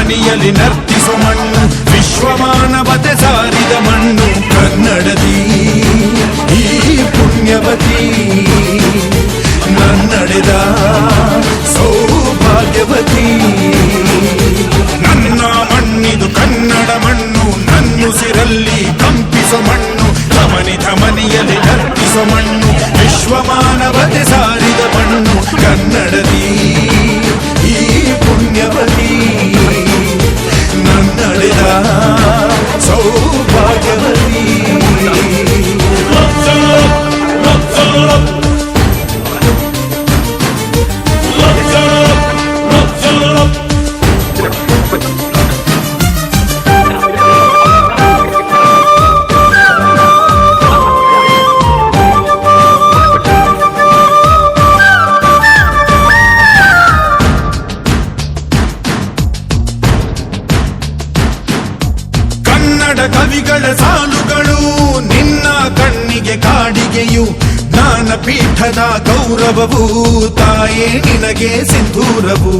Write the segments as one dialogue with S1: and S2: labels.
S1: ಧಮನಿಯಲ್ಲಿ ನರ್ತಿಸೋ ಮಣ್ಣು, ವಿಶ್ವಮಾನವತೆ ಸಾರಿದ ಮಣ್ಣು ಕನ್ನಡದಿ ಈ ಪುಣ್ಯವತಿ, ನನ್ನಡೆದ ಸೌಭಾಗ್ಯವತಿ. ನನ್ನ ಮಣ್ಣಿದು ಕನ್ನಡ ಮಣ್ಣು, ನನ್ನುಸಿರಲ್ಲಿ ಕಂಪಿಸೋ ಮಣ್ಣು, ಧಮನಿ ಧಮನಿಯಲ್ಲಿ ನರ್ತಿಸೋ ಮಣ್ಣು, ವಿಶ್ವಮಾನವತೆ ಸಾರಿದ ಮಣ್ಣು ಕನ್ನಡದಿ ಈ ಪುಣ್ಯವತಿ, ನನ್ನಡೆದ ಸೌಭಾಗ್ಯವತಿ. ಕವಿಗಳ ಸಾಲುಗಳು ನಿನ್ನ ಕಣ್ಣಿಗೆ ಕಾಡಿಗೆಯು, ಜ್ಞಾನಪೀಠದ ಗೌರವವು ತಾಯೇ ನಿನಗೆ ಸಿಂಧೂರವು.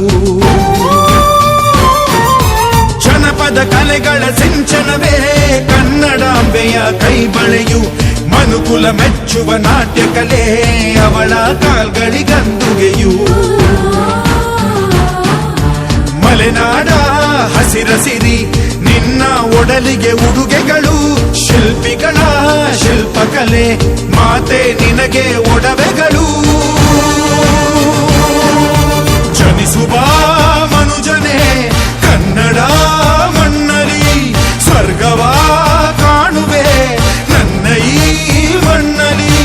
S1: ಜನಪದ ಕಲೆಗಳ ಸಿಂಚನವೇ ಕನ್ನಡಾಂಬೆಯ ಕೈಬಳೆಯು, ಮನುಕುಲ ಮೆಚ್ಚುವ ನಾಟ್ಯ ಕಲೆ ಅವಳ ಕಾಲ್ಗಳಿಗಂದುಗೆಯು. ಮಲೆನಾಡ ಹಸಿರಸಿರಿ ನಿನ್ನ ಒಡಲಿಗೆ ಉಡುಗೆಗಳು, ಶಿಲ್ಪಿಗಳ ಶಿಲ್ಪಕಲೆ ಮಾತೆ ನಿನಗೆ ಒಡವೆಗಳು. ಜನಿಸುವ ಮನುಜನೇ ಕನ್ನಡ ಮಣ್ಣಲಿ, ಸ್ವರ್ಗವ ಕಾಣುವೆ ನನ್ನ ಈ ಮಣ್ಣಲಿ,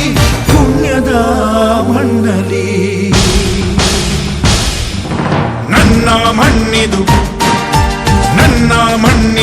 S1: ಪುಣ್ಯದ ಮಣ್ಣಲಿ. ನನ್ನ ಮಣ್ಣಿದು ನನ್ನ ಮಣ್ಣಿ